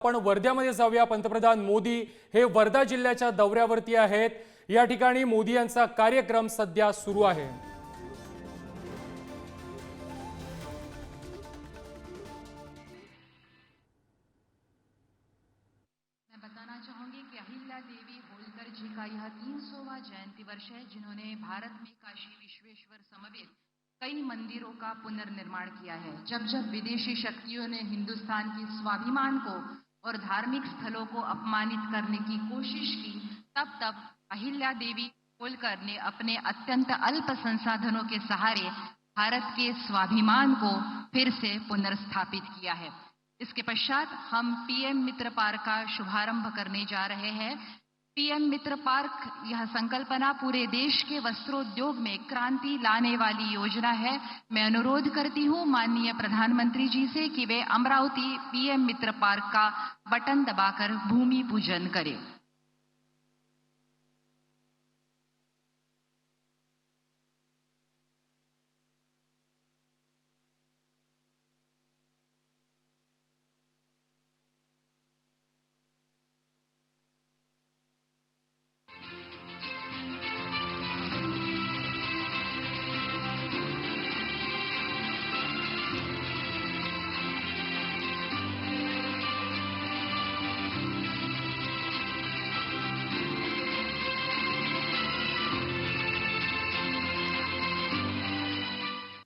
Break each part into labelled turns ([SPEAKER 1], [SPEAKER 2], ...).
[SPEAKER 1] आपण वर्ध्यामध्ये जाऊया। पंतप्रधान मोदी हे वर्धा जिल्ह्याच्या दौऱ्यावरती आहेत। या ठिकाणी मोदी यांचा कार्यक्रम सध्या सुरू आहे।
[SPEAKER 2] मैं बताना चाहूंगी कि अहिल्या देवी होलकर जी का यह 300वां जयंती वर्ष है, जिन्होंने भारत में काशी विश्वेश्वर समेत कई मंदिरों का पुनर्निर्माण किया है। जब जब विदेशी शक्तियों ने हिंदुस्तान की स्वाभिमान को और धार्मिक स्थलों को अपमानित करने की कोशिश की, तब तब अहिल्या देवी होलकर ने अपने अत्यंत अल्प संसाधनों के सहारे भारत के स्वाभिमान को फिर से पुनर्स्थापित किया है। इसके पश्चात हम पीएम मित्र पार्क का शुभारंभ करने जा रहे हैं। पीएम मित्र पार्क यह संकल्पना पूरे देश के वस्त्रोद्योग में क्रांति लाने वाली योजना है। मैं अनुरोध करती हूं माननीय प्रधानमंत्री जी से कि वे अमरावती पीएम मित्र पार्क का बटन दबाकर भूमि पूजन करें।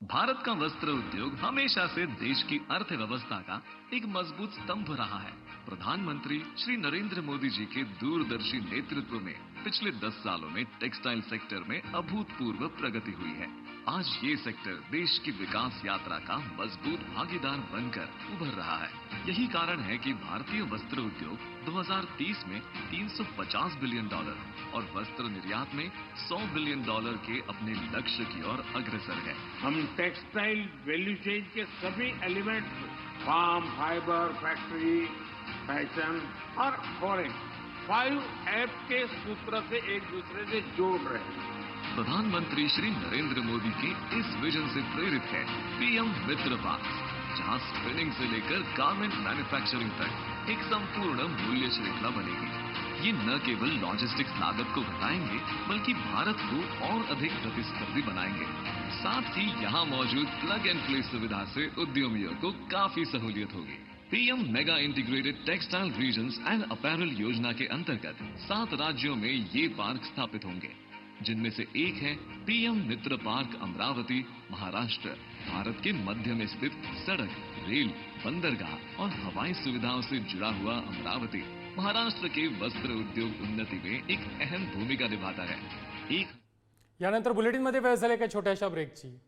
[SPEAKER 3] भारत का वस्त्र उद्योग हमेशा से देश की अर्थव्यवस्था का एक मजबूत स्तंभ रहा है। प्रधानमंत्री श्री नरेंद्र मोदी जी के दूरदर्शी नेतृत्व में पिछले 10 सालों में टेक्सटाइल सेक्टर में अभूतपूर्व प्रगति हुई है। आज ये सेक्टर देश की विकास यात्रा का मजबूत भागीदार बनकर उभर रहा है। यही कारण है कि भारतीय वस्त्र उद्योग 2030 में $350 बिलियन और वस्त्र निर्यात में $100 बिलियन के अपने लक्ष्य की ओर अग्रसर है।
[SPEAKER 4] हम टेक्सटाइल वैल्यू चेन के सभी elements farm, fibre, factory, fashion और फॉरेन 5F के सूत्र से एक दूसरे से जोड़ रहे हैं।
[SPEAKER 3] प्रधानमंत्री श्री नरेंद्र मोदी के इस विजन से प्रेरित है पीएम मित्र पार्क, जहां स्पिनिंग से लेकर गारमेंट मैन्युफैक्चरिंग तक एक संपूर्ण मूल्य श्रृंखला बनेगी। ये न केवल लॉजिस्टिक्स लागत को घटाएंगे, बल्कि भारत को और अधिक प्रतिस्पर्धी बनाएंगे। साथ ही यहाँ मौजूद प्लग एंड प्ले सुविधा से उद्यमियों को काफी सहूलियत होगी। PM mega integrated textile regions and apparel योजना के अंतर्गत 7 राज्यों में ये पार्क स्थापित होंगे, जिनमें से एक है पीएम मित्र पार्क अमरावती, महाराष्ट्र। भारत के मध्य में स्थित सड़क, रेल, बंदरगाह और हवाई सुविधाओं से जुड़ा हुआ अमरावती महाराष्ट्र के वस्त्र उद्योग उन्नति में एक अहम भूमिका निभाता है।
[SPEAKER 1] यानंतर बुलेटिनमध्ये वेळ झाली एका छोट्याशा ब्रेकची।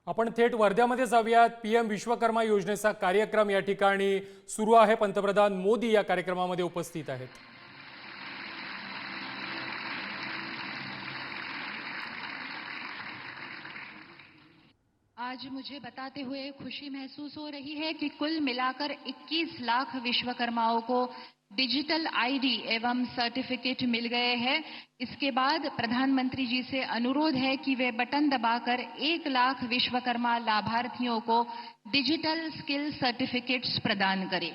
[SPEAKER 1] आपण थेट वर्ध्यामध्ये जाऊयात. पीएम विश्वकर्मा योजनेचा कार्यक्रम या ठिकाणी सुरू आहे. पंतप्रधान मोदी या कार्यक्रमामध्ये उपस्थित आहेत.
[SPEAKER 2] आज मुझे बताते हुए खुशी महसूस हो रही है कि कुल मिलाकर 21 लाख विश्वकर्माओं को डिजिटल आईडी एवं सर्टिफिकेट मिल गए हैं। इसके बाद प्रधानमंत्री जी से अनुरोध है कि वे बटन दबाकर 1 लाख विश्वकर्मा लाभार्थियों को डिजिटल स्किल सर्टिफिकेट्स प्रदान करें।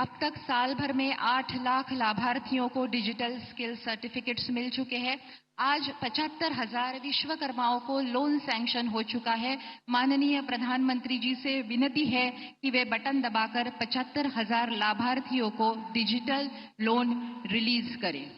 [SPEAKER 2] अब तक साल भर में 8 लाख लाभार्थियों को डिजिटल स्किल सर्टिफिकेट्स मिल चुके हैं। आज 75,000 विश्वकर्माओं को लोन सैंक्शन हो चुका है। माननीय प्रधानमंत्री जी से विनती है कि वे बटन दबाकर 75,000 लाभार्थियों को डिजिटल लोन रिलीज करें।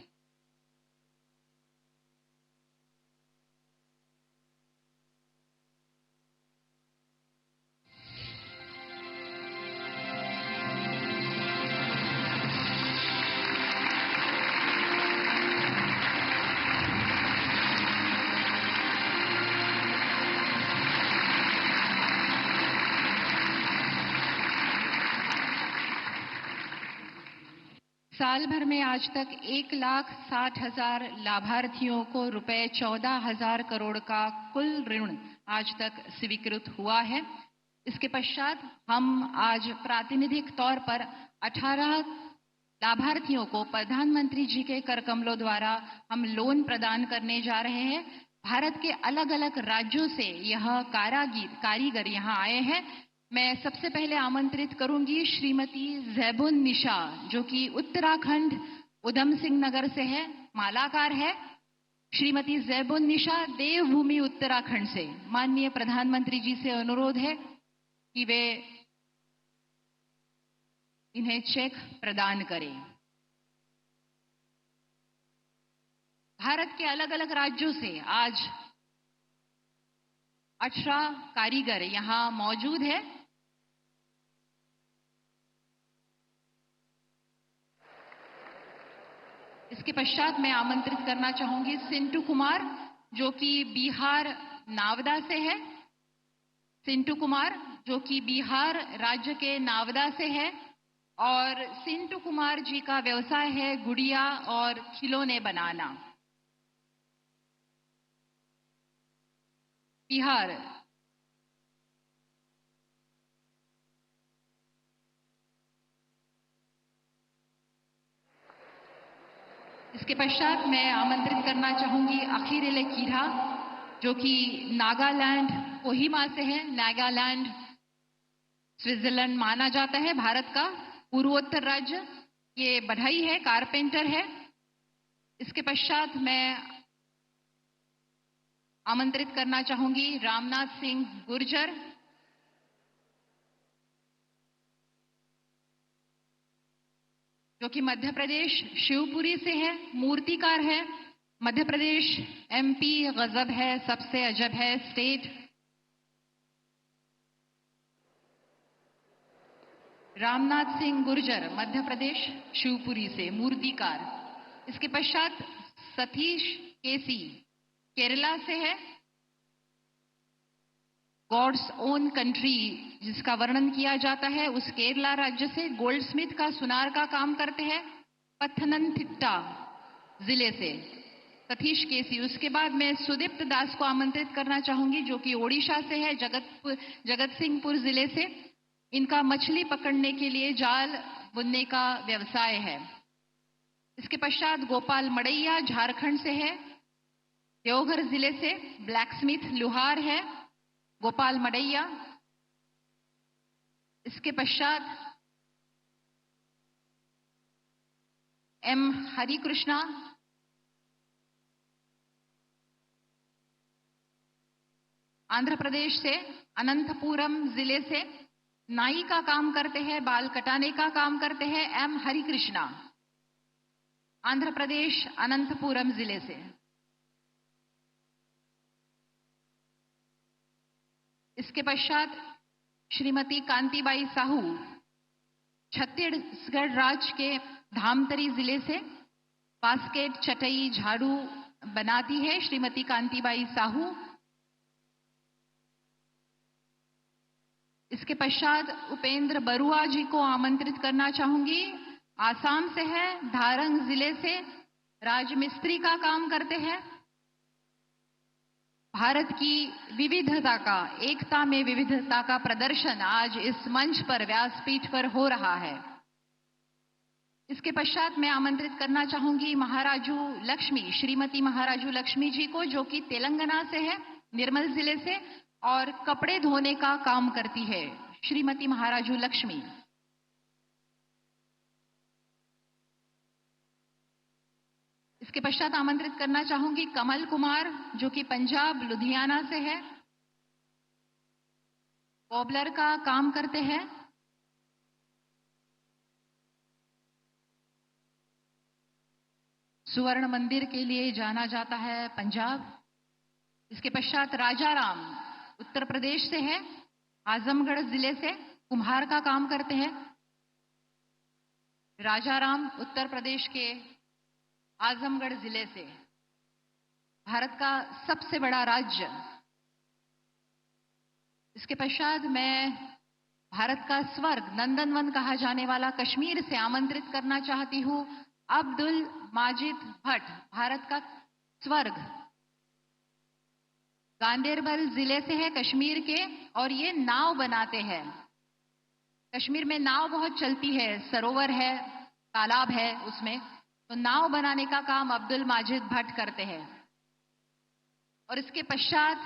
[SPEAKER 2] साल भर में आज तक 1,60,000 लाभार्थियों को रुपए 14,000 करोड़ का कुल ऋण आज तक स्वीकृत हुआ है। इसके पश्चात हम आज प्रातिनिधिक तौर पर 18 लाभार्थियों को प्रधानमंत्री जी के कर कमलों द्वारा हम लोन प्रदान करने जा रहे हैं। भारत के अलग अलग राज्यों से यह कारीगर यहाँ आए हैं। मैं सबसे पहले आमंत्रित करूंगी श्रीमती जैबुन निशा, जो कि उत्तराखंड उधम सिंह नगर से है, मालाकार है। श्रीमती जैबुन निशा देवभूमि उत्तराखंड से। माननीय प्रधानमंत्री जी से अनुरोध है कि वे इन्हें चेक प्रदान करें। भारत के अलग अलग राज्यों से आज 18 कारीगर यहां मौजूद है। इसके पश्चात मैं आमंत्रित करना चाहूंगी सिंटू कुमार, जो कि बिहार नावदा से है। सिंटू कुमार जो कि बिहार राज्य के नावदा से है और सिंटू कुमार जी का व्यवसाय है गुड़िया और खिलौने बनाना। बिहार। इसके पश्चात मैं आमंत्रित करना चाहूंगी अखिरिले कीरा, जो कि नागालैंड कोहिमा से है। नागालैंड स्विट्जरलैंड माना जाता है भारत का पूर्वोत्तर राज्य। ये बढ़ई है, कारपेंटर है। इसके पश्चात मैं आमंत्रित करना चाहूंगी रामनाथ सिंह गुर्जर, जो कि मध्य प्रदेश शिवपुरी से है, मूर्तिकार है। मध्य प्रदेश एमपी गजब है, सबसे अजब है स्टेट। रामनाथ सिंह गुर्जर मध्य प्रदेश शिवपुरी से, मूर्तिकार। इसके पश्चात सतीश केसी केरला से है। गॉड्स ओन कंट्री जिसका वर्णन किया जाता है, उस केरला राज्य से गोल्ड स्मिथ का सुनार का काम करते हैं। पत्थनमथिट्टा जिले से सतीश केसी। उसके बाद मैं सुदीप्त दास को आमंत्रित करना चाहूंगी, जो कि ओडिशा से है, जगत सिंहपुर जिले से। इनका मछली पकड़ने के लिए जाल बुनने का व्यवसाय है। इसके पश्चात गोपाल मड़ैया झारखंड से है, देवघर जिले से ब्लैक स्मिथ लुहार है गोपाल मड़ैया। इसके पश्चात एम हरिकृष्णा आंध्र प्रदेश से अनंतपुरम जिले से नाई का काम करते हैं, बाल कटाने का काम करते हैं, एम हरि कृष्णा, आंध्र प्रदेश अनंतपुरम जिले से। इसके पश्चात श्रीमती कांतिबाई साहू, छत्तीसगढ़ राज्य के धामतरी जिले से बास्केट, चटई, झाड़ू बनाती है श्रीमती कांतिबाई साहू। इसके पश्चात उपेंद्र बरुआ जी को आमंत्रित करना चाहूंगी। आसाम से है, धारंग जिले से राजमिस्त्री का काम करते हैं। भारत की विविधता का, एकता में विविधता का प्रदर्शन आज इस मंच पर, व्यासपीठ पर हो रहा है। इसके पश्चात मैं आमंत्रित करना चाहूंगी महाराजू लक्ष्मी, श्रीमती महाराजू लक्ष्मी जी को, जो कि तेलंगाना से है, निर्मल जिले से, और कपड़े धोने का काम करती है श्रीमती महाराजू लक्ष्मी। इसके पश्चात आमंत्रित करना चाहूंगी कमल कुमार, जो कि पंजाब लुधियाना से है, कॉबलर का काम करते हैं। सुवर्ण मंदिर के लिए जाना जाता है पंजाब। इसके पश्चात राजाराम उत्तर प्रदेश से है, आजमगढ़ जिले से कुम्हार का काम करते हैं। राजाराम उत्तर प्रदेश के आजमगढ़ जिले से, भारत का सबसे बड़ा राज्य। इसके पश्चात मैं भारत का स्वर्ग, नंदनवन कहा जाने वाला कश्मीर से आमंत्रित करना चाहती हूं अब्दुल माजिद भट्ट, भारत का स्वर्ग, गांदेरबल जिले से है, कश्मीर के, और ये नाव बनाते हैं। कश्मीर में नाव बहुत चलती है, सरोवर है, तालाब है उसमें, तो नाव बनाने का काम अब्दुल माजिद भट्ट करते हैं। और इसके पश्चात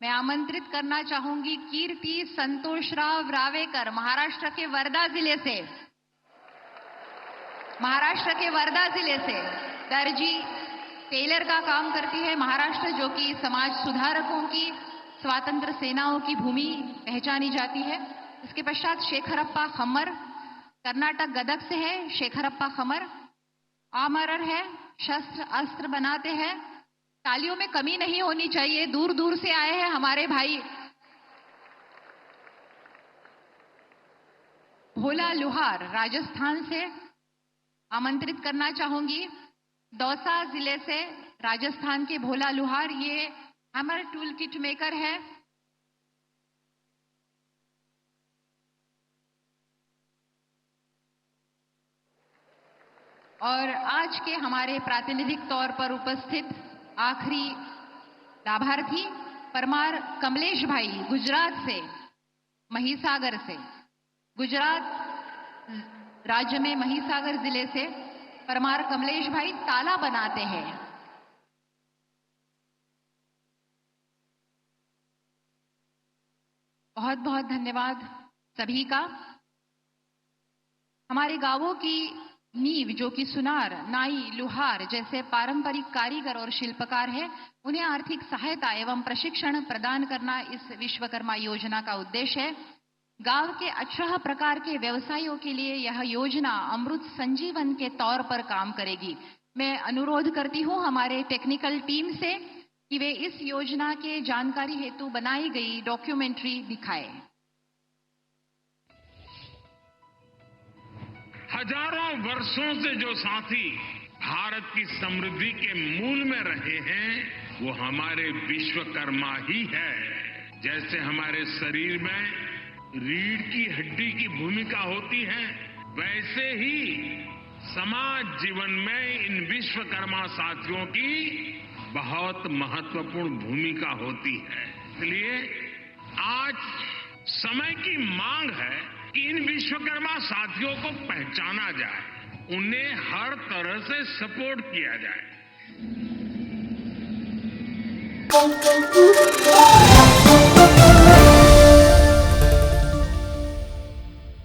[SPEAKER 2] मैं आमंत्रित करना चाहूंगी कीर्ति संतोषराव रावेकर, महाराष्ट्र के वर्धा जिले से, महाराष्ट्र के वर्धा जिले से दर्जी, टेलर का काम करती है महाराष्ट्र, जो कि समाज सुधारकों की, स्वातंत्र सेनाओं की भूमि पहचानी जाती है। इसके पश्चात शेखरप्पा खम्मर, कर्नाटक गदग से है शेखरप्पा खम्मर, आमरर है, शस्त्र अस्त्र बनाते हैं। तालियों में कमी नहीं होनी चाहिए, दूर दूर से आए हैं हमारे भाई। भोला लुहार, राजस्थान से आमंत्रित करना चाहूंगी, दौसा जिले से राजस्थान के भोला लुहार, ये हैमर टूल किट मेकर है। और आज के हमारे प्रातिनिधिक तौर पर उपस्थित आखिरी लाभार्थी परमार कमलेश भाई, गुजरात से, महिसागर से, गुजरात राज्य में महिसागर जिले से परमार कमलेश भाई ताला बनाते हैं। बहुत बहुत धन्यवाद सभी का। हमारे गांवों की नींव, जो कि सुनार, नाई, लुहार जैसे पारंपरिक कारीगर और शिल्पकार है, उन्हें आर्थिक सहायता एवं प्रशिक्षण प्रदान करना इस विश्वकर्मा योजना का उद्देश्य है। गांव के 18 प्रकार के व्यवसायों के लिए यह योजना अमृत संजीवन के तौर पर काम करेगी। मैं अनुरोध करती हूं हमारे टेक्निकल टीम से कि वे इस योजना के जानकारी हेतु बनाई गई डॉक्यूमेंट्री दिखाएं।
[SPEAKER 4] हजारों वर्षों से जो साथी भारत की समृद्धि के मूल में रहे हैं, वो हमारे विश्वकर्मा ही है। जैसे हमारे शरीर में रीढ़ की हड्डी की भूमिका होती है, वैसे ही समाज जीवन में इन विश्वकर्मा साथियों की बहुत महत्वपूर्ण भूमिका होती है। इसलिए आज समय की मांग है कि इन विश्वकर्मा साथियों को पहचाना जाए, उन्हें हर तरह से सपोर्ट किया जाए।